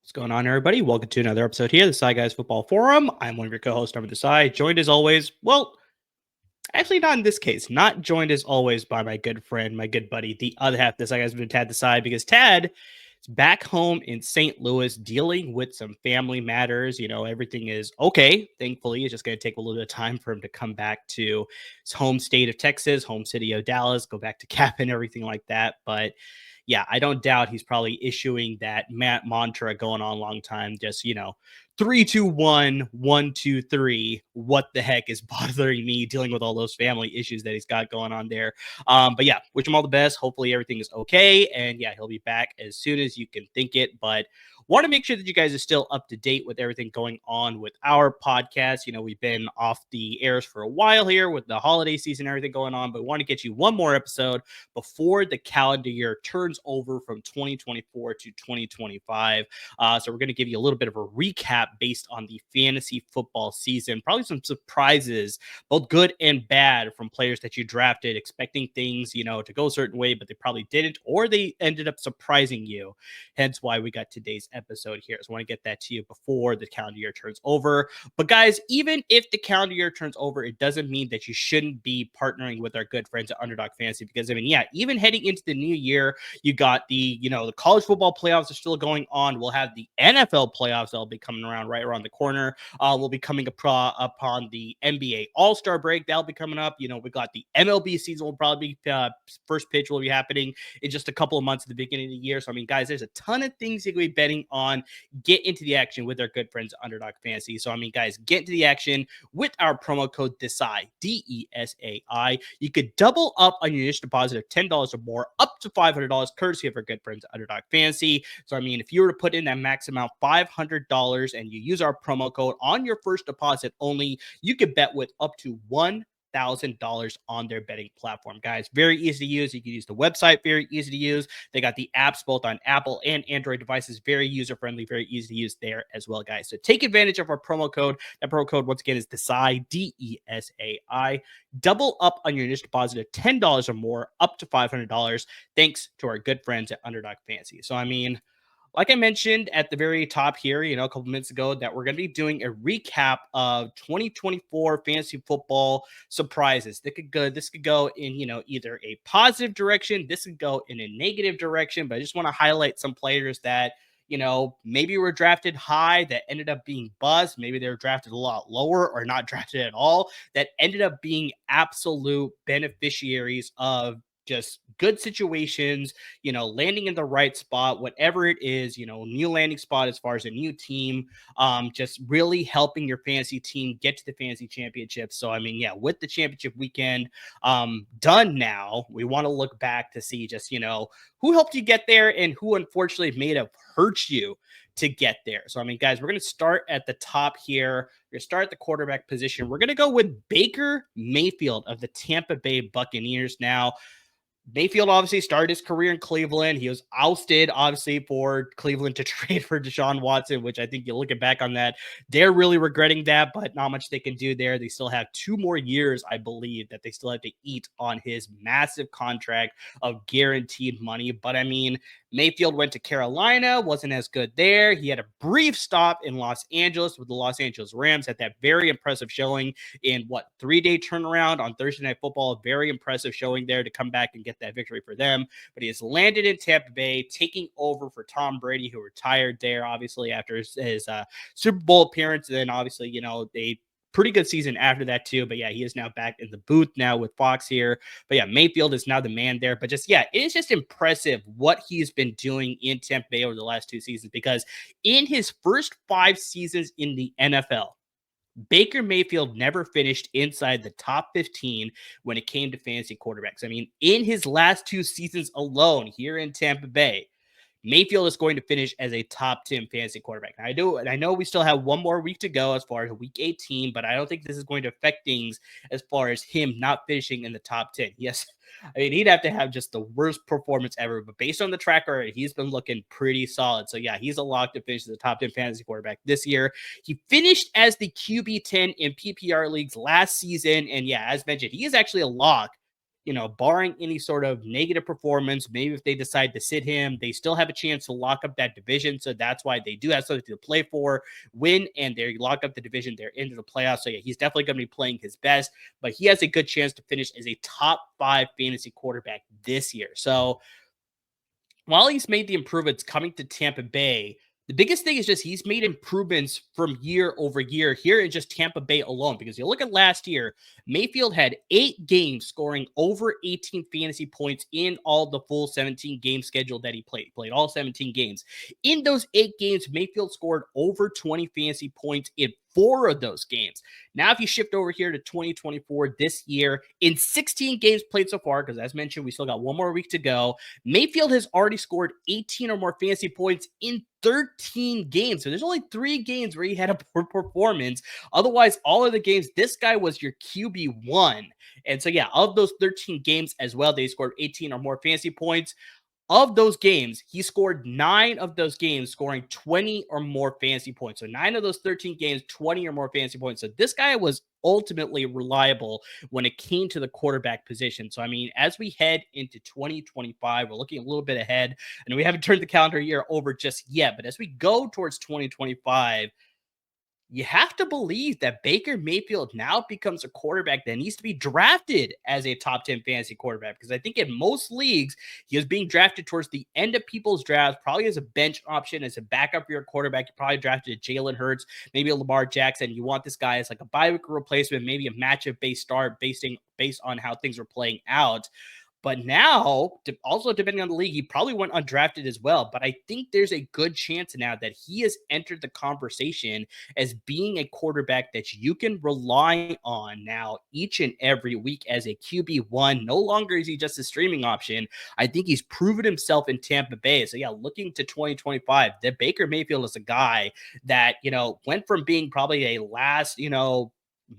What's going on, everybody? Welcome to another episode here, the Side Guys Football Forum. I'm one of your co-hosts over the side, joined as always, actually not in this case, not joined as always by my good friend, my good buddy, the other half of the Side Guys, been Tad the Side, because Tad is back home in St. Louis dealing with some family matters. Everything is okay, thankfully. It's just going to take a little bit of time for him to come back to his home state of Texas, home city of Dallas, go back to cap and everything like that. But yeah, I don't doubt he's probably issuing that mantra going on a long time. Just, 3-2-1, 1-2-3. What the heck is bothering me, dealing with all those family issues that he's got going on there. But yeah, wish him all the best. Hopefully everything is okay. And yeah, he'll be back as soon as you can think it. But want to make sure that you guys are still up to date with everything going on with our podcast. We've been off the airs for a while here with the holiday season and everything going on, but we want to get you one more episode before the calendar year turns over from 2024 to 2025. So we're going to give you a little bit of a recap based on the fantasy football season. Probably some surprises, both good and bad, from players that you drafted, expecting things, to go a certain way, but they probably didn't, or they ended up surprising you. Hence why we got today's episode here. So I want to get that to you before the calendar year turns over. But guys, even if the calendar year turns over, it doesn't mean that you shouldn't be partnering with our good friends at Underdog Fantasy, because even heading into the new year, you got the college football playoffs are still going on. We'll have the NFL playoffs that'll be coming around right around the corner. We'll be coming upon the NBA All-Star break. That'll be coming up. We got the MLB season will probably be first pitch will be happening in just a couple of months at the beginning of the year. So guys, there's a ton of things you can be betting on. Get into the action with our good friends at Underdog Fantasy. So guys, get into the action with our promo code DESAI, DESAI. You could double up on your initial deposit of $10 or more, up to $500, courtesy of our good friends at Underdog Fantasy. So if you were to put in that max amount, $500, and you use our promo code on your first deposit only, you could bet with up to $1,000 on their betting platform. Guys, very easy to use. You can use the website, very easy to use. They got the apps both on Apple and Android devices, very user-friendly, very easy to use there as well, guys. So take advantage of our promo code. That promo code, once again, is DESAI, DESAI. Double up on your initial deposit of $10 or more, up to $500, thanks to our good friends at Underdog Fantasy. So, like I mentioned at the very top here, a couple minutes ago, that we're going to be doing a recap of 2024 fantasy football surprises. This could go in, either a positive direction. This could go in a negative direction. But I just want to highlight some players that, maybe were drafted high that ended up being buzzed. Maybe they were drafted a lot lower or not drafted at all, that ended up being absolute beneficiaries of just good situations, landing in the right spot, whatever it is, new landing spot as far as a new team, just really helping your fantasy team get to the fantasy championship. So, with the championship weekend done now, we want to look back to see just, who helped you get there and who unfortunately may have hurt you to get there. So, guys, we're going to start at the top here. We're going to start at the quarterback position. We're going to go with Baker Mayfield of the Tampa Bay Buccaneers. Now, Mayfield obviously started his career in Cleveland. He was ousted, obviously, for Cleveland to trade for Deshaun Watson, which I think you're looking back on that, they're really regretting that, but not much they can do there. They still have 2 more years, I believe, that they still have to eat on his massive contract of guaranteed money. But Mayfield went to Carolina, wasn't as good there. He had a brief stop in Los Angeles with the Los Angeles Rams, had that very impressive showing in 3-day turnaround on Thursday Night Football. Very impressive showing there to come back and get that victory for them. But he has landed in Tampa Bay, taking over for Tom Brady, who retired there, obviously, after his Super Bowl appearance. And then, obviously, they pretty good season after that too. But yeah, he is now back in the booth now with Fox here. But yeah, Mayfield is now the man there. But just, it is just impressive what he's been doing in Tampa Bay over the last 2 seasons, because in his first 5 seasons in the NFL, Baker Mayfield never finished inside the top 15 when it came to fantasy quarterbacks. I mean, in his last 2 seasons alone here in Tampa Bay, Mayfield is going to finish as a top 10 fantasy quarterback. I know we still have one more week to go as far as week 18, but I don't think this is going to affect things as far as him not finishing in the top 10. Yes, I mean, he'd have to have just the worst performance ever, but based on the track record, he's been looking pretty solid. So yeah, he's a lock to finish as a top 10 fantasy quarterback this year. He finished as the QB 10 in PPR leagues last season. And yeah, as mentioned, he is actually a lock, barring any sort of negative performance. Maybe if they decide to sit him, they still have a chance to lock up that division. So that's why they do have something to play for, win, and they lock up the division. They're into the playoffs. So yeah, he's definitely going to be playing his best, but he has a good chance to finish as a top 5 fantasy quarterback this year. So while he's made the improvements coming to Tampa Bay, the biggest thing is just he's made improvements from year over year here in just Tampa Bay alone. Because you look at last year, Mayfield had 8 games scoring over 18 fantasy points in all the full 17 game schedule that he played. He played all 17 games. In those 8 games, Mayfield scored over 20 fantasy points in 4 of those games. Now, if you shift over here to 2024 this year, in 16 games played so far, because as mentioned, we still got one more week to go, Mayfield has already scored 18 or more fantasy points in 13 games. So there's only 3 games where he had a poor performance. Otherwise, all of the games, this guy was your QB1. And so, yeah, of those 13 games as well, they scored 18 or more fantasy points. Of those games, he scored 9 of those games, scoring 20 or more fantasy points. So 9 of those 13 games, 20 or more fantasy points. So this guy was ultimately reliable when it came to the quarterback position. So, I mean, as we head into 2025, we're looking a little bit ahead, and we haven't turned the calendar year over just yet. But as we go towards 2025, you have to believe that Baker Mayfield now becomes a quarterback that needs to be drafted as a top 10 fantasy quarterback. Because I think in most leagues, he is being drafted towards the end of people's drafts, probably as a bench option, as a backup for your quarterback. You probably drafted a Jalen Hurts, maybe a Lamar Jackson. You want this guy as like a bye-week replacement, maybe a matchup-based start based on how things are playing out. But now, also depending on the league, he probably went undrafted as well. But I think there's a good chance now that he has entered the conversation as being a quarterback that you can rely on now each and every week as a QB1. No longer is he just a streaming option. I think he's proven himself in Tampa Bay. So yeah, looking to 2025, that Baker Mayfield is a guy that, went from being probably a last,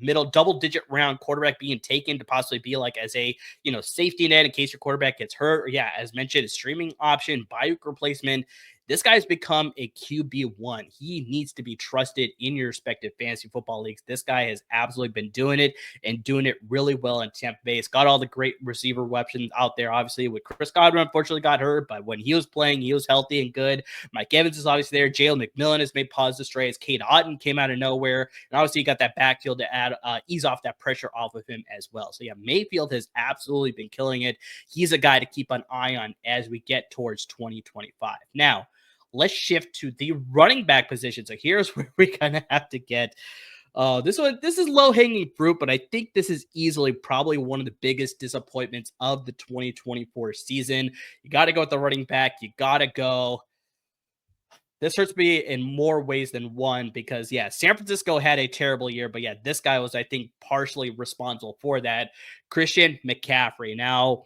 middle double-digit round quarterback being taken to possibly be like as a safety net in case your quarterback gets hurt, or yeah, as mentioned, a streaming option, bye replacement. This guy's become a QB1. He needs to be trusted in your respective fantasy football leagues. This guy has absolutely been doing it and doing it really well in Tampa Bay. He's got all the great receiver weapons out there. Obviously, with Chris Godwin, unfortunately got hurt, but when he was playing, he was healthy and good. Mike Evans is obviously there. Jalen McMillan has made positive strides. Cade Otton came out of nowhere. And obviously, you got that backfield to add, ease off that pressure off of him as well. So yeah, Mayfield has absolutely been killing it. He's a guy to keep an eye on as we get towards 2025. Now, let's shift to the running back position. So here's where we kind of have to get this one. This is low hanging fruit, but I think this is easily probably one of the biggest disappointments of the 2024 season. You got to go with the running back. You got to go. This hurts me in more ways than one because, yeah, San Francisco had a terrible year, but yeah, this guy was, I think, partially responsible for that. Christian McCaffrey. Now,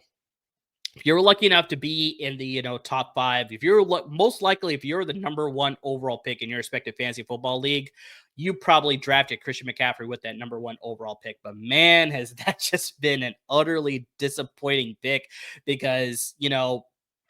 if you're lucky enough to be in the top 5, if you're most likely if you're the number 1 overall pick in your respective fantasy football league, you probably drafted Christian McCaffrey with that number 1 overall pick. But man, has that just been an utterly disappointing pick because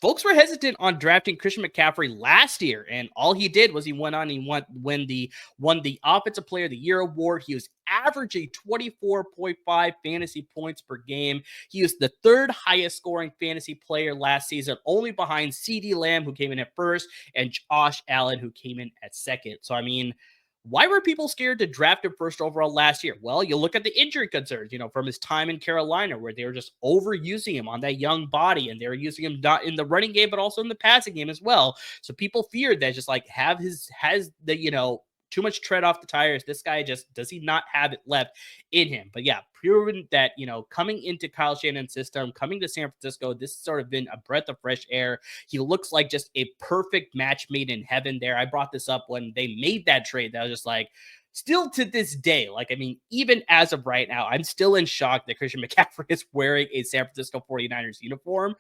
folks were hesitant on drafting Christian McCaffrey last year, and all he did was he went on and won the Offensive Player of the Year award. He was averaging 24.5 fantasy points per game. He was the 3rd highest scoring fantasy player last season, only behind CeeDee Lamb, who came in at 1st, and Josh Allen, who came in at 2nd. So, I mean, why were people scared to draft him 1st overall last year? Well, you look at the injury concerns, from his time in Carolina, where they were just overusing him on that young body, and they were using him not in the running game, but also in the passing game as well. So people feared that just like has the too much tread off the tires. This guy does he not have it left in him? But yeah, proven that, coming into Kyle Shanahan's system, coming to San Francisco, this has sort of been a breath of fresh air. He looks like just a perfect match made in heaven there. I brought this up when they made that trade. That was just like, still to this day, like, I mean, even as of right now, I'm still in shock that Christian McCaffrey is wearing a San Francisco 49ers uniform.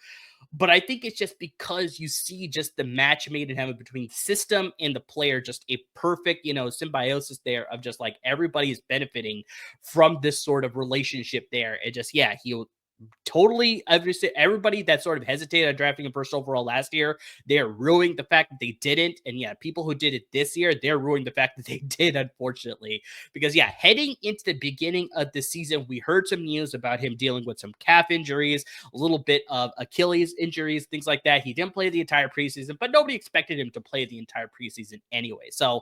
But I think it's just because you see just the match made in heaven between system and the player, just a perfect, symbiosis there of just like everybody is benefiting from this sort of relationship there. It just, yeah, he totally everybody that sort of hesitated on drafting him first overall last year, they're ruining the fact that they didn't. And yeah, people who did it this year, they're ruining the fact that they did, unfortunately. Because yeah, heading into the beginning of the season, we heard some news about him dealing with some calf injuries, a little bit of Achilles injuries, things like that. He didn't play the entire preseason, but nobody expected him to play the entire preseason anyway. So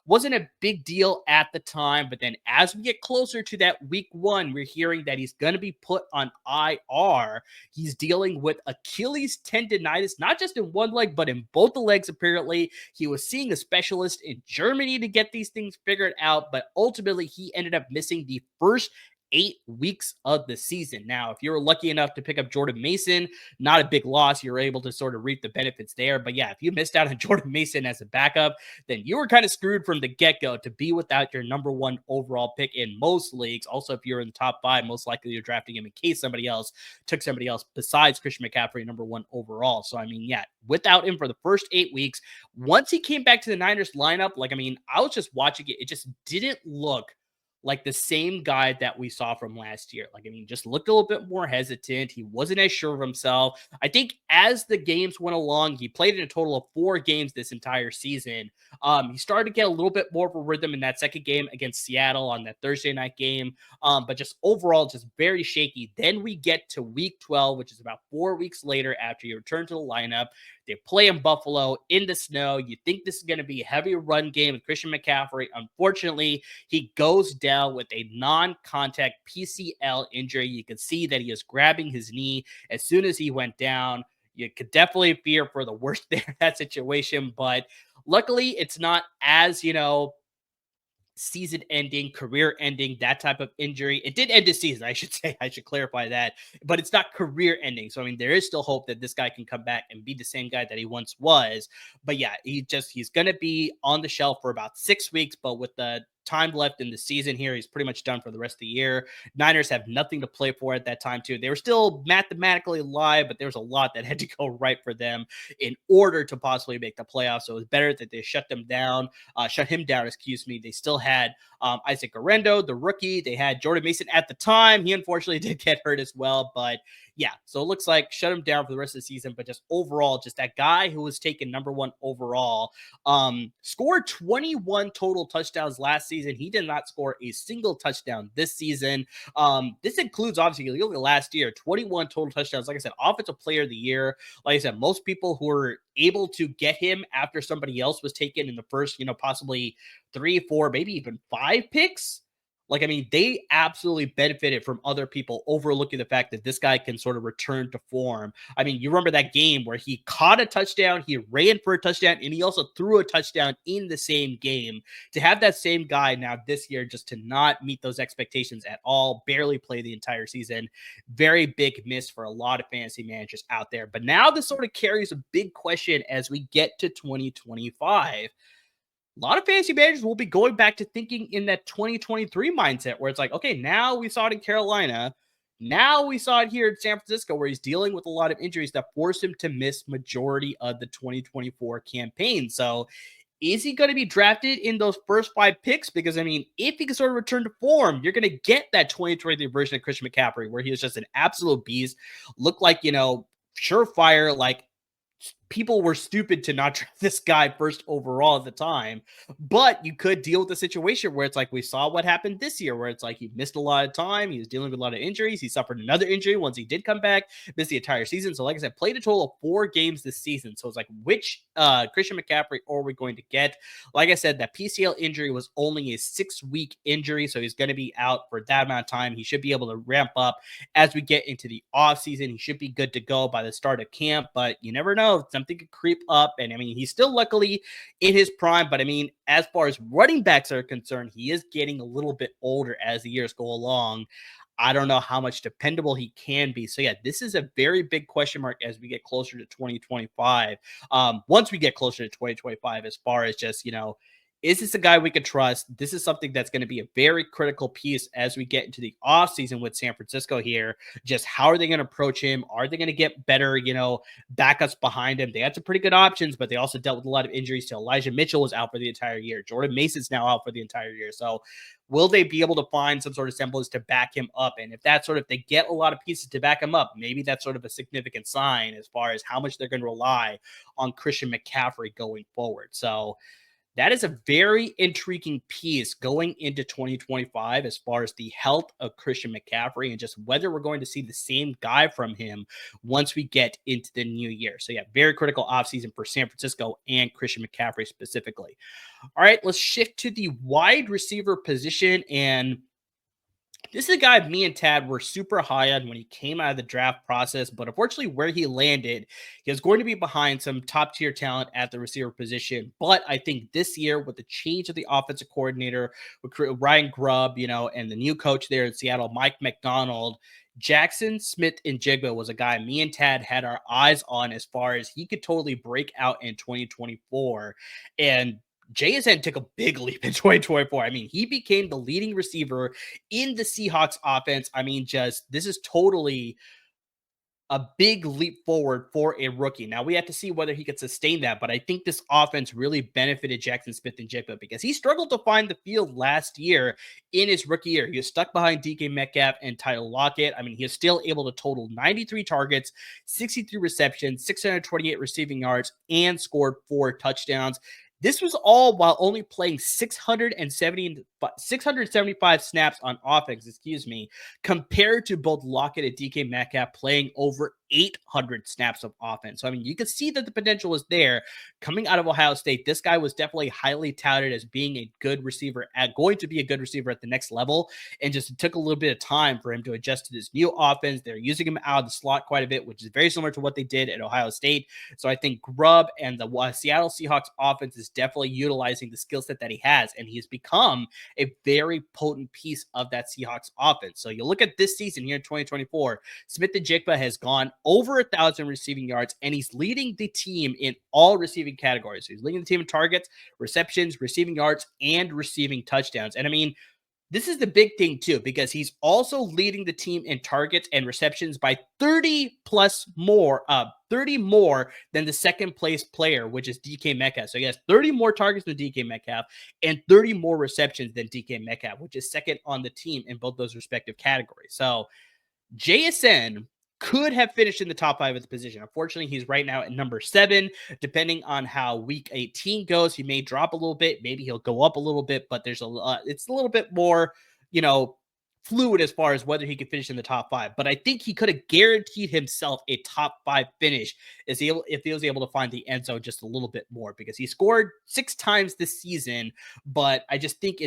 wasn't a big deal at the time, but then as we get closer to that week 1, we're hearing that he's going to be put on IR. He's dealing with Achilles tendonitis, not just in one leg, but in both the legs, apparently. He was seeing a specialist in Germany to get these things figured out, but ultimately he ended up missing the first 8 weeks of the season. Now, if you were lucky enough to pick up Jordan Mason, not a big loss. You're able to sort of reap the benefits there. But yeah, if you missed out on Jordan Mason as a backup, then you were kind of screwed from the get-go to be without your number 1 overall pick in most leagues. Also, if you're in the top 5, most likely you're drafting him in case somebody else took somebody else besides Christian McCaffrey, number 1 overall. So, I mean, yeah, without him for the first 8 weeks, once he came back to the Niners lineup, like, I mean, I was just watching it. It just didn't look like the same guy that we saw from last year. Like, I mean, just looked a little bit more hesitant. He wasn't as sure of himself. I think as the games went along, he played in a total of 4 games this entire season. He started to get a little bit more of a rhythm in that second game against Seattle on that Thursday night game. But just overall, just very shaky. Then we get to week 12, which is about 4 weeks later after you return to the lineup. They play in Buffalo in the snow. You think this is going to be a heavy run game with Christian McCaffrey. Unfortunately, he goes down with a non-contact PCL injury. You can see that he is grabbing his knee as soon as he went down. You could definitely fear for the worst there in that situation, but luckily it's not as, season ending, career ending, that type of injury. It did end the season, I should say. I should clarify that, but it's not career ending. So, I mean, there is still hope that this guy can come back and be the same guy that he once was. But yeah, he's going to be on the shelf for about 6 weeks, but with the time left in the season here, he's pretty much done for the rest of the year. Niners have nothing to play for at that time, too. They were still mathematically alive, but there was a lot that had to go right for them in order to possibly make the playoffs. So it was better that they shut him down, excuse me. They still had Isaac Arendo, the rookie. They had Jordan Mason at the time. He unfortunately did get hurt as well, but yeah, so it looks like shut him down for the rest of the season, but just overall, just that guy who was taken number 1 overall, scored 21 total touchdowns last season. He did not score a single touchdown this season. This includes, obviously, you look at last year, 21 total touchdowns. Like I said, offensive player of the year. Like I said, most people who were able to get him after somebody else was taken in the first, possibly 3, 4, maybe even 5 picks. Like, I mean, they absolutely benefited from other people overlooking the fact that this guy can sort of return to form. I mean, you remember that game where he caught a touchdown, he ran for a touchdown, and he also threw a touchdown in the same game. To have that same guy now this year just to not meet those expectations at all, barely play the entire season, very big miss for a lot of fantasy managers out there. But now this sort of carries a big question as we get to 2025. A lot of fantasy managers will be going back to thinking in that 2023 mindset where it's like, okay, now we saw it in Carolina. Now we saw it here in San Francisco where he's dealing with a lot of injuries that force him to miss majority of the 2024 campaign. So is he going to be drafted in those first 5 picks? Because, I mean, if he can sort of return to form, you're going to get that 2023 version of Christian McCaffrey where he was just an absolute beast, looked like, surefire, like, people were stupid to not draft this guy first overall at the time, but you could deal with the situation where it's like we saw what happened this year, where it's like he missed a lot of time. He was dealing with a lot of injuries. He suffered another injury once he did come back, missed the entire season. So, like I said, played a total of 4 games this season. So it's like, which Christian McCaffrey are we going to get? Like I said, that PCL injury was only a 6-week injury. So he's going to be out for that amount of time. He should be able to ramp up as we get into the offseason. He should be good to go by the start of camp, but you never know. Something could creep up. And I mean, he's still luckily in his prime, but I mean, as far as running backs are concerned, he is getting a little bit older as the years go along. I don't know how much dependable he can be. So yeah, this is a very big question mark as we get closer to 2025. Once we get closer to 2025, as far as just, Is this a guy we could trust? This is something that's going to be a very critical piece as we get into the offseason with San Francisco here. Just how are they going to approach him? Are they going to get better, backups behind him? They had some pretty good options, but they also dealt with a lot of injuries. So Elijah Mitchell was out for the entire year. Jordan Mason's now out for the entire year. So will they be able to find some sort of semblance to back him up? And if that's if they get a lot of pieces to back him up, maybe that's sort of a significant sign as far as how much they're going to rely on Christian McCaffrey going forward. So that is a very intriguing piece going into 2025 as far as the health of Christian McCaffrey and just whether we're going to see the same guy from him once we get into the new year. So, yeah, very critical offseason for San Francisco and Christian McCaffrey specifically. All right, let's shift to the wide receiver position. And this is a guy me and Tad were super high on when he came out of the draft process, but unfortunately where he landed, he was going to be behind some top tier talent at the receiver position. But I think this year with the change of the offensive coordinator, with Ryan Grubb, and the new coach there in Seattle, Mike McDonald, Jaxon Smith-Njigba was a guy me and Tad had our eyes on as far as he could totally break out in 2024. And JSN took a big leap in 2024. I mean, he became the leading receiver in the Seahawks offense. I mean, this is totally a big leap forward for a rookie. Now we have to see whether he could sustain that, but I think this offense really benefited Jaxon Smith-Njigba because he struggled to find the field last year in his rookie year. He was stuck behind DK Metcalf and Tyler Lockett. I mean, he is still able to total 93 targets, 63 receptions, 628 receiving yards, and scored 4 touchdowns. This was all while only playing 675 snaps on offense, compared to both Lockett and DK Metcalf playing over 800 snaps of offense. So, I mean, you can see that the potential was there coming out of Ohio State. This guy was definitely highly touted as being a good receiver, going to be a good receiver at the next level. And just it took a little bit of time for him to adjust to this new offense. They're using him out of the slot quite a bit, which is very similar to what they did at Ohio State. So I think Grubb and the Seattle Seahawks offense is definitely utilizing the skill set that he has. And he's become a very potent piece of that Seahawks offense. So you look at this season here in 2024, Smith-Njigba has gone over 1,000 receiving yards, and he's leading the team in all receiving categories. So he's leading the team in targets, receptions, receiving yards, and receiving touchdowns. And I mean, this is the big thing too, because he's also leading the team in targets and receptions by 30 more than the second place player, which is DK Metcalf. So he has 30 more targets than DK Metcalf and 30 more receptions than DK Metcalf, which is second on the team in both those respective categories. So JSN could have finished in the top 5 at the position. Unfortunately, he's right now at number 7. Depending on how week 18 goes, he may drop a little bit. Maybe he'll go up a little bit, but it's a little bit more, fluid as far as whether he could finish in the top 5. But I think he could have guaranteed himself a top 5 finish if he was able to find the end zone just a little bit more, because he scored 6 times this season. But I just think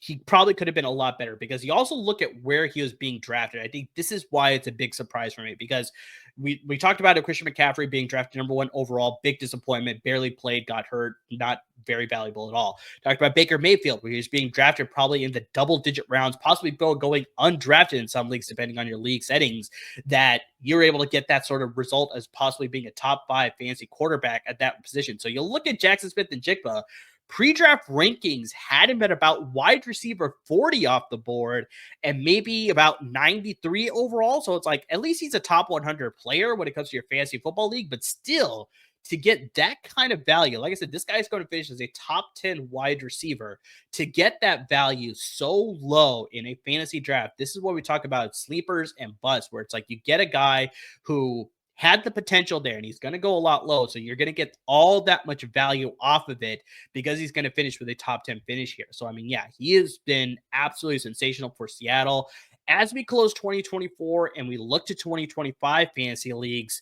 he probably could have been a lot better, because you also look at where he was being drafted. I think this is why it's a big surprise for me, because we talked about Christian McCaffrey being drafted number 1 overall, big disappointment, barely played, got hurt, not very valuable at all. Talked about Baker Mayfield, where he was being drafted probably in the double-digit rounds, possibly going undrafted in some leagues, depending on your league settings, that you're able to get that sort of result as possibly being a top 5 fantasy quarterback at that position. So you'll look at Jaxon Smith-Njigba. Pre-draft rankings had him at about wide receiver 40 off the board and maybe about 93 overall. So it's like, at least he's a top 100 player when it comes to your fantasy football league, but still, to get that kind of value, like I said, this guy's going to finish as a top 10 wide receiver. To get that value so low in a fantasy draft, this is what we talk about, sleepers and busts, where it's like you get a guy who had the potential there and he's going to go a lot low. So you're going to get all that much value off of it because he's going to finish with a top 10 finish here. So, I mean, yeah, he has been absolutely sensational for Seattle. As we close 2024 and we look to 2025 fantasy leagues,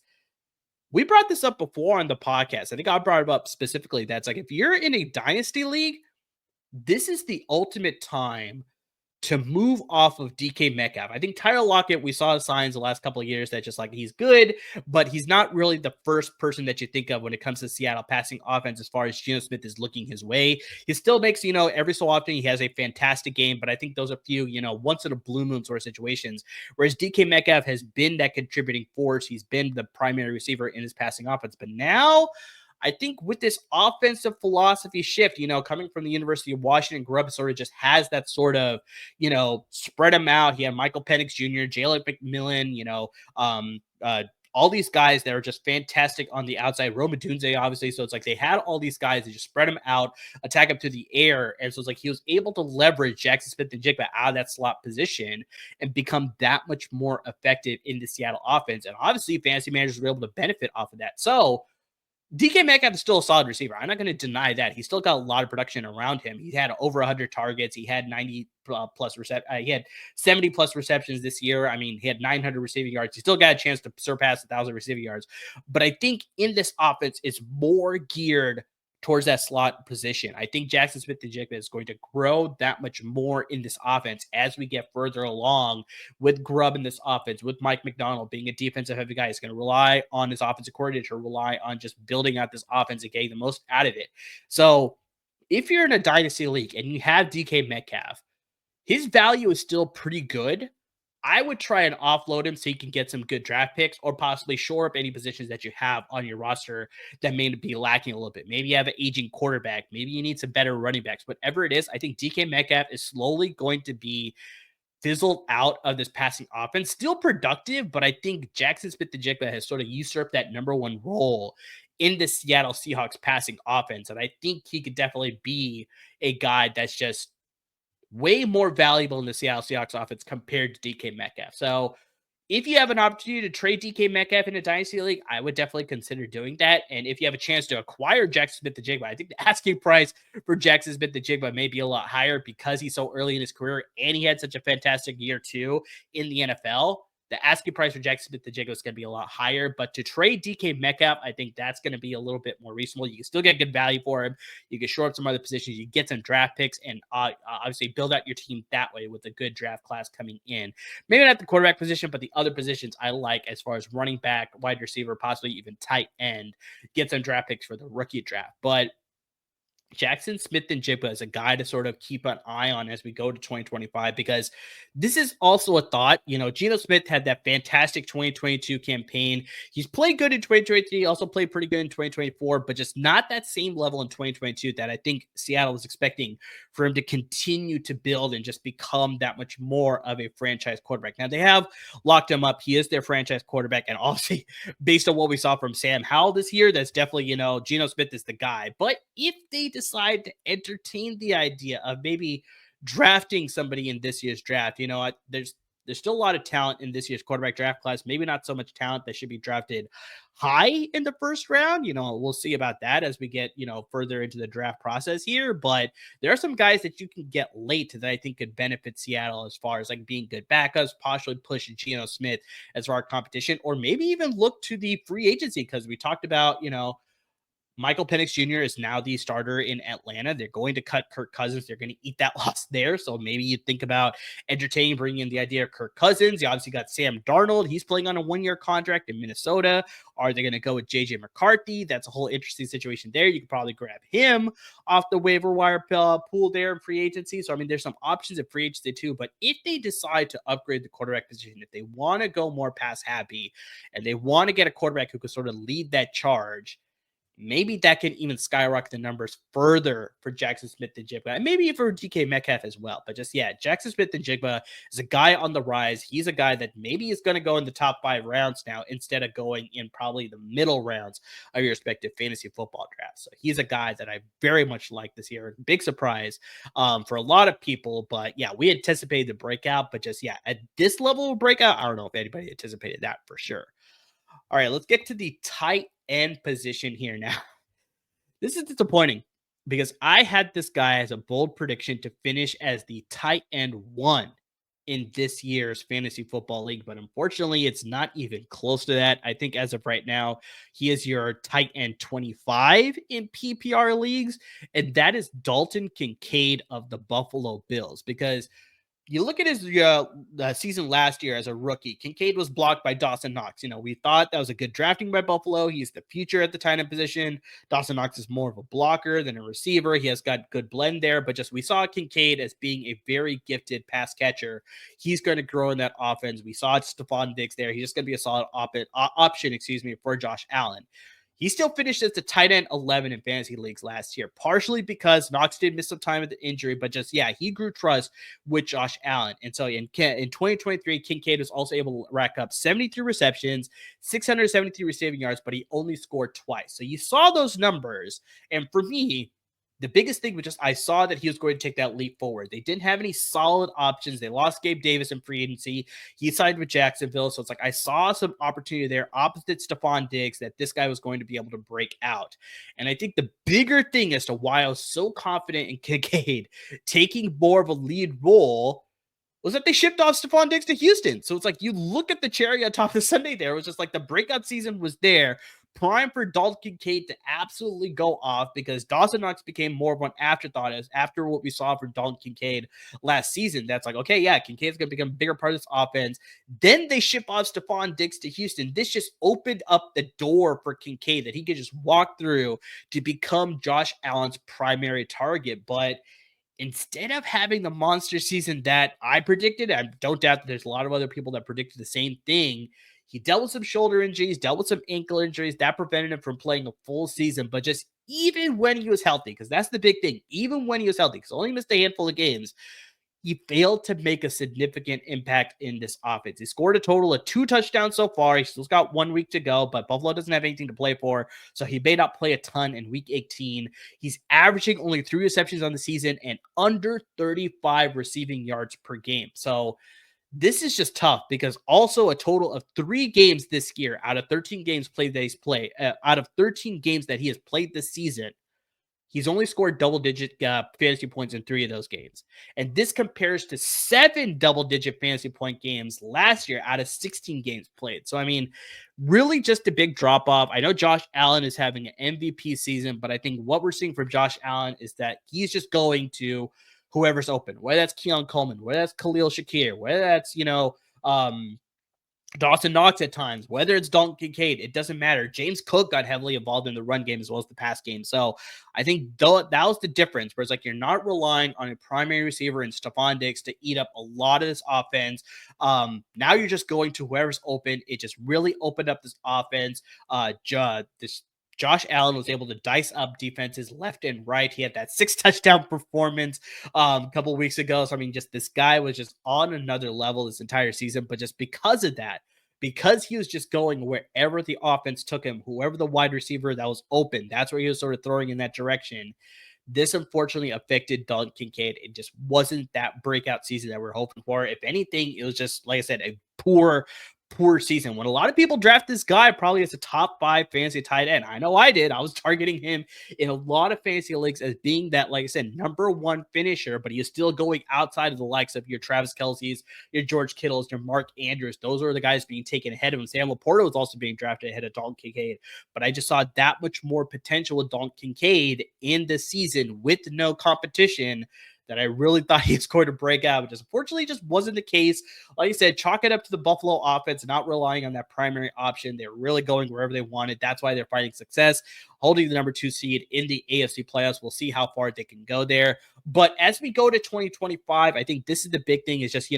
we brought this up before on the podcast. I think I brought it up specifically. That's like, if you're in a dynasty league, this is the ultimate time to move off of DK Metcalf. I think Tyler Lockett, we saw signs the last couple of years that just like he's good, but he's not really the first person that you think of when it comes to Seattle passing offense as far as Geno Smith is looking his way. He still makes, every so often he has a fantastic game, but I think those are few, once in a blue moon sort of situations. Whereas DK Metcalf has been that contributing force. He's been the primary receiver in his passing offense. But now I think with this offensive philosophy shift, coming from the University of Washington, Grubb sort of just has that sort of, spread them out. He had Michael Penix Jr., Jalen McMillan, um, uh, all these guys that are just fantastic on the outside. Roma Dunze, obviously. So it's like they had all these guys that just spread them out, attack him to the air. And so it's like he was able to leverage Jaxon Smith-Njigba out of that slot position and become that much more effective in the Seattle offense. And obviously, fantasy managers were able to benefit off of that. So DK Metcalf is still a solid receiver. I'm not going to deny that. He's still got a lot of production around him. He had over 100 targets. He had 90 plus he had 70 plus receptions this year. I mean, he had 900 receiving yards. He still got a chance to surpass 1,000 receiving yards. But I think in this offense, it's more geared towards that slot position. I think Jaxon Smith-Njigba is going to grow that much more in this offense as we get further along with Grubb in this offense, with Mike McDonald being a defensive heavy guy. He's going to rely on his offensive coordinator, rely on just building out this offense and getting the most out of it. So if you're in a dynasty league and you have DK Metcalf, his value is still pretty good. I would try and offload him so you can get some good draft picks or possibly shore up any positions that you have on your roster that may be lacking a little bit. Maybe you have an aging quarterback. Maybe you need some better running backs. Whatever it is, I think DK Metcalf is slowly going to be fizzled out of this passing offense. Still productive, but I think Jaxon Smith-Njigba has sort of usurped that number one role in the Seattle Seahawks passing offense. And I think he could definitely be a guy that's just way more valuable in the Seattle Seahawks offense compared to DK Metcalf. So if you have an opportunity to trade DK Metcalf in a dynasty league, I would definitely consider doing that. And if you have a chance to acquire Jaxon Smith-Njigba, I think the asking price for Jaxon Smith-Njigba may be a lot higher because he's so early in his career and he had such a fantastic year too in the NFL. The asking price for Jaxon Smith-Njigba is going to be a lot higher, but to trade DK Metcalf, I think that's going to be a little bit more reasonable. You can still get good value for him. You can shore up some other positions. You get some draft picks and obviously build out your team that way with a good draft class coming in. Maybe not the quarterback position, but the other positions I like as far as running back, wide receiver, possibly even tight end. Get some draft picks for the rookie draft. But Jaxon Smith-Njigba is a guy to sort of keep an eye on as we go to 2025 because this is also a thought. Geno Smith had that fantastic 2022 campaign. He's played good in 2023, also played pretty good in 2024, but just not that same level in 2022 that I think Seattle was expecting for him to continue to build and just become that much more of a franchise quarterback. Now, they have locked him up. He is their franchise quarterback, and obviously, based on what we saw from Sam Howell this year, that's definitely, Geno Smith is the guy. But if they decide to entertain the idea of maybe drafting somebody in this year's draft, there's still a lot of talent in this year's quarterback draft class. Maybe not so much talent that should be drafted high in the first round. We'll see about that as we get, further into the draft process here. But there are some guys that you can get late that I think could benefit Seattle as far as like being good backups, possibly push Geno Smith as far as competition, or maybe even look to the free agency because we talked about, Michael Penix Jr. is now the starter in Atlanta. They're going to cut Kirk Cousins. They're going to eat that loss there. So maybe you think about entertaining, bringing in the idea of Kirk Cousins. You obviously got Sam Darnold. He's playing on a one-year contract in Minnesota. Are they going to go with JJ McCarthy? That's a whole interesting situation there. You could probably grab him off the waiver wire pool there in free agency. So, I mean, there's some options at free agency too. But if they decide to upgrade the quarterback position, if they want to go more pass happy and they want to get a quarterback who could sort of lead that charge, maybe that can even skyrocket the numbers further for Jaxon Smith-Njigba and maybe for DK Metcalf as well. But just, Jaxon Smith-Njigba is a guy on the rise. He's a guy that maybe is going to go in the top 5 rounds now instead of going in probably the middle rounds of your respective fantasy football drafts. So he's a guy that I very much like this year. Big surprise for a lot of people. But we anticipated the breakout. But just, at this level of breakout, I don't know if anybody anticipated that for sure. All right, let's get to the tight end position here now. This is disappointing because I had this guy as a bold prediction to finish as the tight end 1 in this year's fantasy football league, but unfortunately, it's not even close to that. I think as of right now, he is your tight end 25 in PPR leagues, and that is Dalton Kincaid of the Buffalo Bills because you look at his season last year as a rookie. Kincaid was blocked by Dawson Knox. We thought that was a good drafting by Buffalo. He's the future at the tight end position. Dawson Knox is more of a blocker than a receiver. He has got good blend there, but just we saw Kincaid as being a very gifted pass catcher. He's going to grow in that offense. We saw Stephon Diggs there. He's just going to be a solid option, for Josh Allen. He still finished as the tight end 11 in fantasy leagues last year, partially because Knox did miss some time with the injury, but just, yeah, he grew trust with Josh Allen. And so in 2023, Kincaid was also able to rack up 73 receptions, 673 receiving yards, but he only scored twice. So you saw those numbers. And for me, the biggest thing was just I saw that he was going to take that leap forward. They didn't have any solid options. They lost Gabe Davis in free agency. He signed with Jacksonville. So it's like I saw some opportunity there opposite Stephon Diggs that this guy was going to be able to break out. And I think the bigger thing as to why I was so confident in Kincaid taking more of a lead role was that they shipped off Stephon Diggs to Houston. So it's like you look at the cherry on top of the Sunday there. It was just like the breakout season was there. Prime for Dalton Kincaid to absolutely go off because Dawson Knox became more of an afterthought as after what we saw from Dalton Kincaid last season. That's like, okay, yeah, Kincaid's going to become a bigger part of this offense. Then they ship off Stephon Diggs to Houston. This just opened up the door for Kincaid that he could just walk through to become Josh Allen's primary target. But instead of having the monster season that I predicted, I don't doubt that there's a lot of other people that predicted the same thing. He dealt with some shoulder injuries, dealt with some ankle injuries that prevented him from playing a full season. But just even when he was healthy, because that's the big thing, even when he was healthy, because only missed a handful of games, he failed to make a significant impact in this offense. He scored a total of 2 touchdowns so far. He's still got 1 week to go, but Buffalo doesn't have anything to play for, so he may not play a ton in week 18. He's averaging only 3 receptions on the season and under 35 receiving yards per game. So this is just tough because also a total of 3 games this year out of 13 games played that he's played, out of 13 games that he has played this season, he's only scored double-digit fantasy points in 3 of those games. And this compares to 7 double-digit fantasy point games last year out of 16 games played. So, I mean, really just a big drop-off. I know Josh Allen is having an MVP season, but I think what we're seeing from Josh Allen is that he's just going to whoever's open, whether that's Keon Coleman, whether that's Khalil Shakir, whether that's, Dawson Knox at times, whether it's Dalton Kincaid, it doesn't matter. James Cook got heavily involved in the run game as well as the pass game. So I think that was the difference, where it's like you're not relying on a primary receiver in Stephon Diggs to eat up a lot of this offense. Now you're just going to whoever's open. It just really opened up this offense. Josh Allen was able to dice up defenses left and right. He had that 6 touchdown performance a couple weeks ago. So, I mean, just this guy was just on another level this entire season. But just because of that, because he was just going wherever the offense took him, whoever the wide receiver that was open, that's where he was sort of throwing in that direction. This unfortunately affected Dalton Kincaid. It just wasn't that breakout season that we're hoping for. If anything, it was just, like I said, a poor season. When a lot of people draft this guy probably as a top 5 fantasy tight end. I know I did. I was targeting him in a lot of fantasy leagues as being that, like I said, number 1 finisher, but he is still going outside of the likes of your Travis Kelce's, your George Kittles, your Mark Andrews. Those are the guys being taken ahead of him. Sam Laporta was also being drafted ahead of Dalton Kincaid, but I just saw that much more potential with Dalton Kincaid in the season with no competition that I really thought he was going to break out, but just unfortunately just wasn't the case. Like I said, chalk it up to the Buffalo offense, not relying on that primary option. They're really going wherever they wanted. That's why they're finding success, holding the number 2 seed in the AFC playoffs. We'll see how far they can go there. But as we go to 2025, I think this is the big thing is just,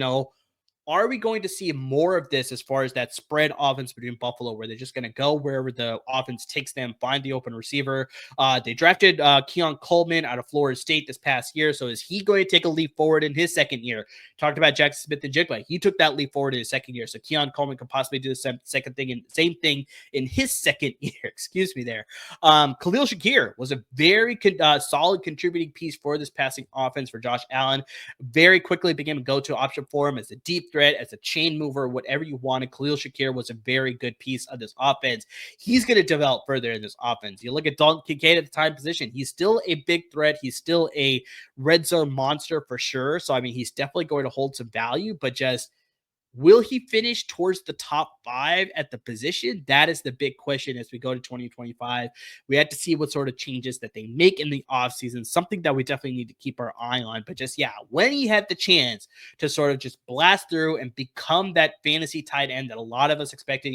are we going to see more of this as far as that spread offense between Buffalo, where they're just going to go wherever the offense takes them, find the open receiver? They drafted Keon Coleman out of Florida State this past year. So is he going to take a leap forward in his second year? Talked about Jaxon Smith-Njigba. He took that leap forward in his second year. So Keon Coleman could possibly do the same thing in his second year. Excuse me there. Khalil Shakir was a very solid contributing piece for this passing offense for Josh Allen. Very quickly became a go-to option for him as a deep threat, as a chain mover, whatever you wanted. Khalil Shakir was a very good piece of this offense. He's going to develop further in this offense. You look at Dalton Kincaid at the time position. He's still a big threat. He's still a red zone monster for sure. So, I mean, he's definitely going to hold some value, but just will he finish towards the top 5 at the position? That is the big question as we go to 2025. We have to see what sort of changes that they make in the offseason, something that we definitely need to keep our eye on. But just, yeah, when he had the chance to sort of just blast through and become that fantasy tight end that a lot of us expected,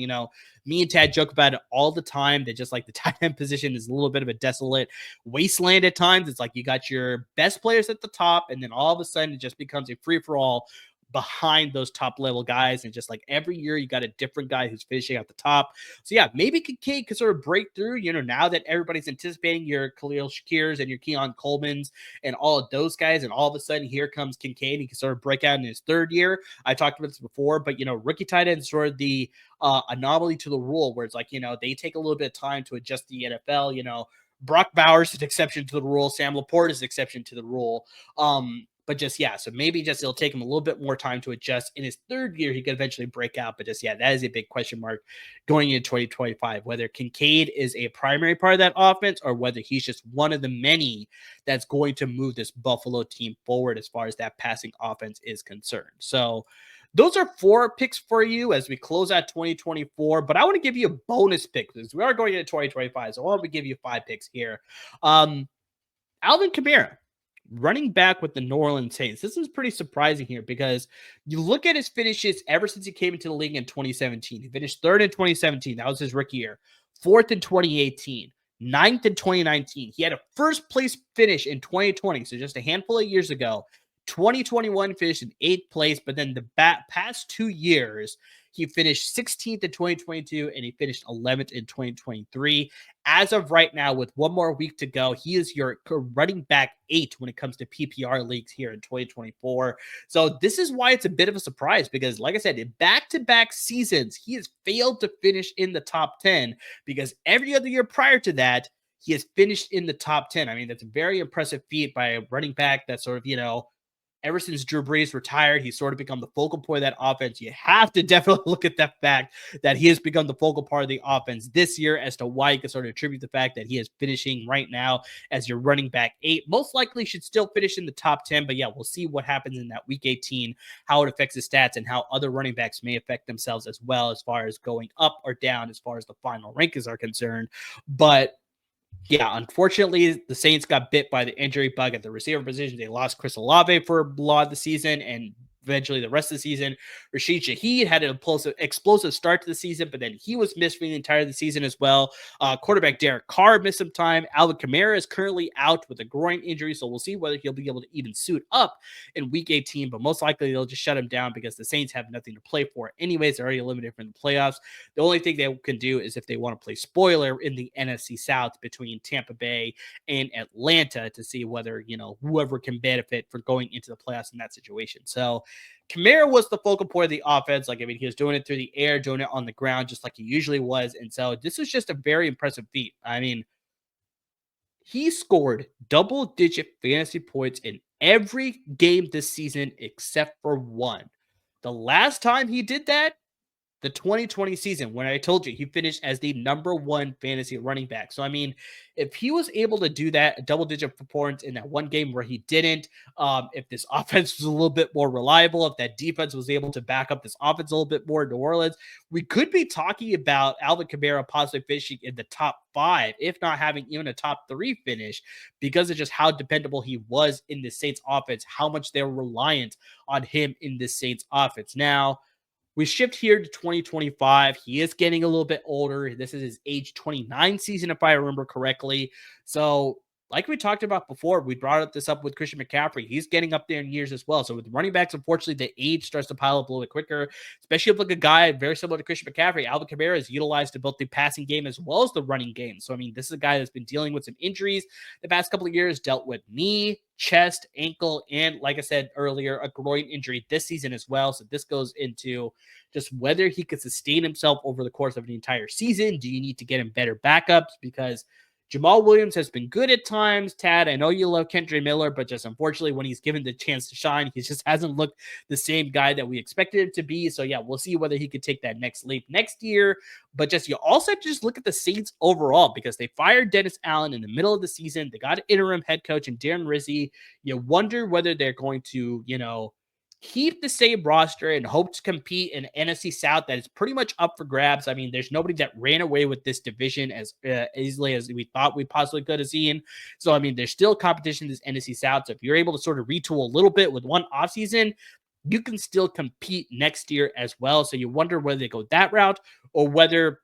me and Tad joke about it all the time, that just like the tight end position is a little bit of a desolate wasteland at times. It's like you got your best players at the top, and then all of a sudden it just becomes a free-for-all behind those top level guys. And just like every year, you got a different guy who's finishing at the top. So yeah, maybe Kincaid could sort of break through, now that everybody's anticipating your Khalil Shakirs and your Keon Coleman's and all of those guys. And all of a sudden, here comes Kincaid. He can sort of break out in his third year. I talked about this before, but, rookie tight end is sort of the anomaly to the rule where it's like, they take a little bit of time to adjust the NFL. Brock Bowers is an exception to the rule. Sam Laporte is an exception to the rule. But just, yeah, so maybe just it'll take him a little bit more time to adjust. In his third year, he could eventually break out. But just, yeah, that is a big question mark going into 2025, whether Kincaid is a primary part of that offense or whether he's just one of the many that's going to move this Buffalo team forward as far as that passing offense is concerned. So those are 4 picks for you as we close out 2024. But I want to give you a bonus pick because we are going into 2025. So I want to give you 5 picks here. Alvin Kamara, running back with the New Orleans Saints. This is pretty surprising here because you look at his finishes ever since he came into the league in 2017. He finished 3rd in 2017. That was his rookie year. 4th in 2018. 9th in 2019. He had a first place finish in 2020. So just a handful of years ago. 2021 finished in 8th place, but then the past 2 years, he finished 16th in 2022 and he finished 11th in 2023. As of right now, with one more week to go, he is your running back 8 when it comes to PPR leagues here in 2024. So this is why it's a bit of a surprise because, like I said, in back-to-back seasons, he has failed to finish in the top 10 because every other year prior to that, he has finished in the top 10. I mean, that's a very impressive feat by a running back that sort of, ever since Drew Brees retired, he's sort of become the focal point of that offense. You have to definitely look at that fact that he has become the focal part of the offense this year as to why you can sort of attribute the fact that he is finishing right now as your running back 8. Most likely should still finish in the top 10, but yeah, we'll see what happens in that week 18, how it affects his stats and how other running backs may affect themselves as well as far as going up or down as far as the final rankings are concerned. But yeah, unfortunately, the Saints got bit by the injury bug at the receiver position. They lost Chris Olave for a lot of the season and eventually the rest of the season. Rashid Shaheed had an explosive start to the season, but then he was missed for the entire of the season as well. Quarterback Derek Carr missed some time. Alvin Kamara is currently out with a groin injury, so we'll see whether he'll be able to even suit up in Week 18, but most likely they'll just shut him down because the Saints have nothing to play for anyways. They're already eliminated from the playoffs. The only thing they can do is if they want to play spoiler in the NFC South between Tampa Bay and Atlanta to see whether, whoever can benefit for going into the playoffs in that situation. So Kamara was the focal point of the offense. He was doing it through the air, doing it on the ground, just like he usually was. And so this was just a very impressive feat. I mean, he scored double-digit fantasy points in every game this season except for one. The last time he did that, the 2020 season, when I told you he finished as the number 1 fantasy running back. So, I mean, if he was able to do that, a double-digit performance in that one game where he didn't, if this offense was a little bit more reliable, if that defense was able to back up this offense a little bit more in New Orleans, we could be talking about Alvin Kamara possibly finishing in the top 5, if not having even a top 3 finish, because of just how dependable he was in the Saints offense, how much they were reliant on him in this Saints offense. Now, we shift here to 2025. He is getting a little bit older. This is his age 29 season, if I remember correctly. So, like we talked about before, we brought this up with Christian McCaffrey. He's getting up there in years as well. So with running backs, unfortunately, the age starts to pile up a little bit quicker, especially if like a guy very similar to Christian McCaffrey. Alvin Kamara is utilized to both the passing game as well as the running game. So, I mean, this is a guy that's been dealing with some injuries the past couple of years, dealt with knee, chest, ankle, and like I said earlier, a groin injury this season as well. So this goes into just whether he could sustain himself over the course of an entire season. Do you need to get him better backups? Because Jamal Williams has been good at times. Tad, I know you love Kendra Miller, but just unfortunately, when he's given the chance to shine, he just hasn't looked the same guy that we expected him to be. So yeah, we'll see whether he could take that next leap next year. But just you also have to just look at the Saints overall because they fired Dennis Allen in the middle of the season. They got an interim head coach in Darren Rizzi. You wonder whether they're going to, keep the same roster and hope to compete in NFC South that is pretty much up for grabs. I mean, there's nobody that ran away with this division as easily as we thought we possibly could have seen. So, I mean, there's still competition in this NFC South. So if you're able to sort of retool a little bit with one offseason, you can still compete next year as well. So you wonder whether they go that route or whether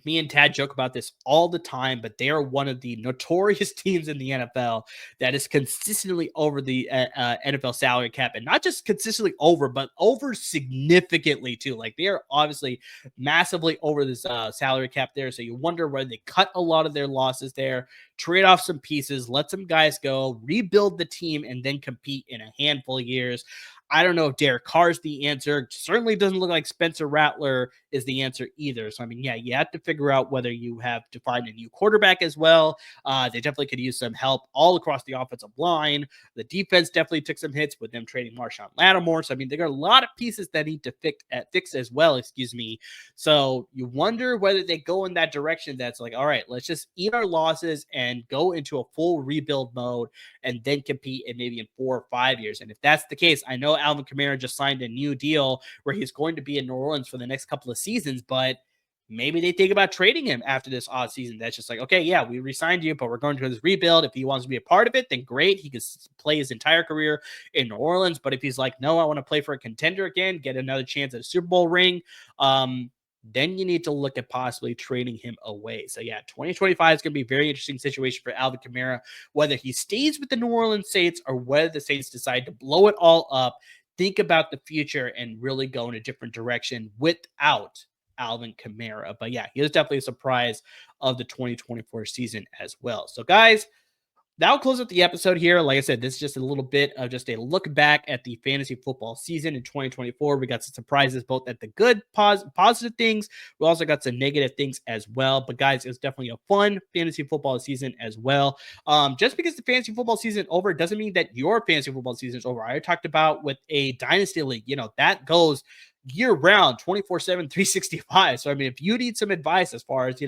Me and Tad joke about this all the time, but they are one of the notorious teams in the NFL that is consistently over the NFL salary cap, and not just consistently over, but over significantly too. Like they are obviously massively over this salary cap there. So you wonder whether they cut a lot of their losses there, trade off some pieces, let some guys go, rebuild the team, and then compete in a handful of years. I don't know if Derek Carr's the answer. Certainly doesn't look like Spencer Rattler is the answer either. So, I mean, yeah, you have to figure out whether you have to find a new quarterback as well. They definitely could use some help all across the offensive line. The defense definitely took some hits with them trading Marshawn Lattimore. So, I mean, there are a lot of pieces that need to fix as well, excuse me. So, you wonder whether they go in that direction that's like, all right, let's just eat our losses and go into a full rebuild mode and then compete in maybe in 4 or 5 years. And if that's the case, I know Alvin Kamara just signed a new deal where he's going to be in New Orleans for the next couple of seasons, but maybe they think about trading him after this odd season. That's just like, okay, yeah, we re-signed you, but we're going to this rebuild. If he wants to be a part of it, then great. He could play his entire career in New Orleans. But if he's like, no, I want to play for a contender again, get another chance at a Super Bowl ring, then you need to look at possibly trading him away. So yeah, 2025 is going to be a very interesting situation for Alvin Kamara, whether he stays with the New Orleans Saints or whether the Saints decide to blow it all up, think about the future, and really go in a different direction without Alvin Kamara. But yeah, he is definitely a surprise of the 2024 season as well. So guys, that'll close up the episode here. Like I said, this is just a little bit of just a look back at the fantasy football season in 2024. We got some surprises, both at the good, positive things. We also got some negative things as well. But guys, it was definitely a fun fantasy football season as well. Just because the fantasy football season over doesn't mean that your fantasy football season is over. I talked about with a dynasty league, that goes year round, 24/7, 365. So, I mean, if you need some advice as far as,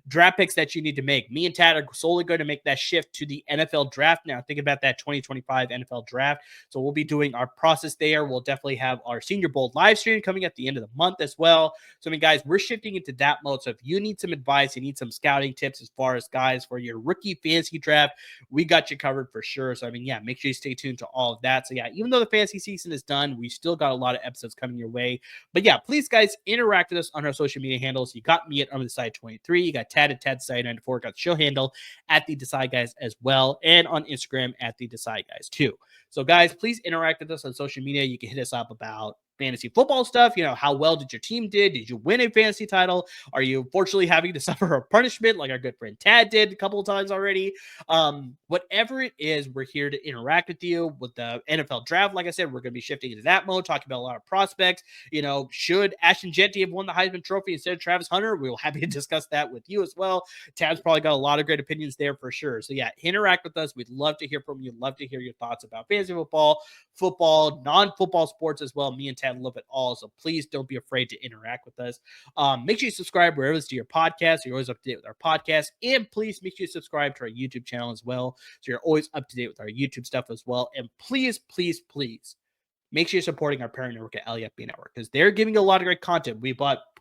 draft picks that you need to make, me and Tad are solely going to make that shift to the NFL draft now. Think about that 2025 NFL draft. So, we'll be doing our process there. We'll definitely have our Senior Bowl live stream coming at the end of the month as well. So, I mean, guys, we're shifting into that mode. So, if you need some advice, you need some scouting tips as far as guys for your rookie fantasy draft, we got you covered for sure. So, I mean, yeah, make sure you stay tuned to all of that. So, yeah, even though the fantasy season is done, we still got a lot of episodes coming your way. But yeah, please, guys, interact with us on our social media handles. You got me at Under the Side 23. You got Tad at Tad Side 94. Got the show handle at the Decide Guys as well, and on Instagram at the Decide Guys too. So, guys, please interact with us on social media. You can hit us up about fantasy football stuff. How well did your team did? Did you win a fantasy title? Are you unfortunately having to suffer a punishment like our good friend Tad did a couple of times already? Whatever it is, we're here to interact with you with the NFL draft. Like I said, we're going to be shifting into that mode, talking about a lot of prospects. Should Ashton Jeanty have won the Heisman Trophy instead of Travis Hunter? We'll happy to discuss that with you as well. Tad's probably got a lot of great opinions there for sure. So yeah, interact with us. We'd love to hear from you. Love to hear your thoughts about fantasy football, non-football sports as well. Me and Tad love it all. So please don't be afraid to interact with us. Make sure you subscribe wherever it's to your podcast. You're always up to date with our podcast. And please make sure you subscribe to our YouTube channel as well. So you're always up to date with our YouTube stuff as well. And please, please, please make sure you're supporting our parent network at LAFB Network because they're giving you a lot of great content. We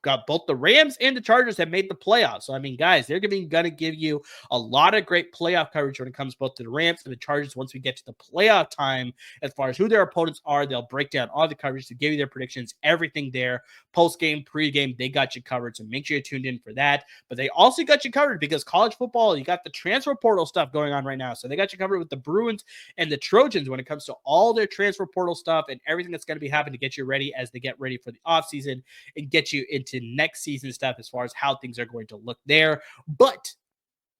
got both the Rams and the Chargers have made the playoffs. So, I mean, guys, they're going to give you a lot of great playoff coverage when it comes both to the Rams and the Chargers. Once we get to the playoff time, as far as who their opponents are, they'll break down all the coverage to give you their predictions, everything there. Post-game, pre-game, they got you covered. So make sure you're tuned in for that. But they also got you covered because college football, you got the transfer portal stuff going on right now. So they got you covered with the Bruins and the Trojans when it comes to all their transfer portal stuff and everything that's going to be happening to get you ready as they get ready for the offseason and get you into next season stuff as far as how things are going to look there. But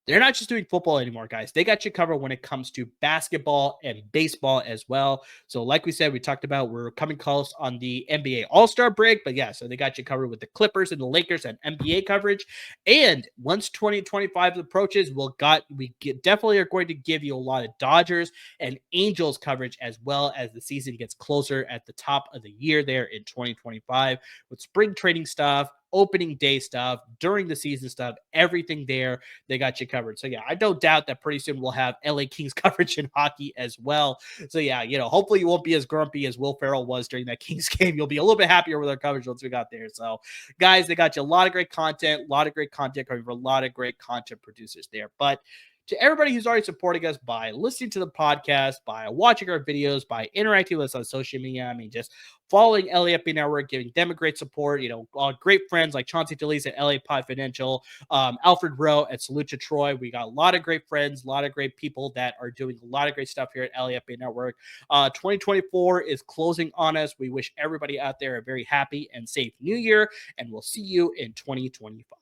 they're not just doing football anymore, guys. They got you covered when it comes to basketball and baseball as well. So like we said, we talked about we're coming close on the NBA All-Star break. But yeah, so they got you covered with the Clippers and the Lakers and NBA coverage. And once 2025 approaches, definitely are going to give you a lot of Dodgers and Angels coverage as well as the season gets closer at the top of the year there in 2025 with spring training stuff, opening day stuff, during the season stuff, everything there, they got you covered. So yeah, I don't doubt that pretty soon we'll have LA Kings coverage in hockey as well. So yeah, hopefully you won't be as grumpy as Will Ferrell was during that Kings game. You'll be a little bit happier with our coverage once we got there. So guys, they got you a lot of great content coming from a lot of great content producers there. But to everybody who's already supporting us by listening to the podcast, by watching our videos, by interacting with us on social media. I mean, just following LAFB Network, giving them a great support. All great friends like Chauncey Delise at LA Pod Financial, Alfred Rowe at Salute to Troy. We got a lot of great friends, a lot of great people that are doing a lot of great stuff here at LAFB Network. 2024 is closing on us. We wish everybody out there a very happy and safe new year, and we'll see you in 2025.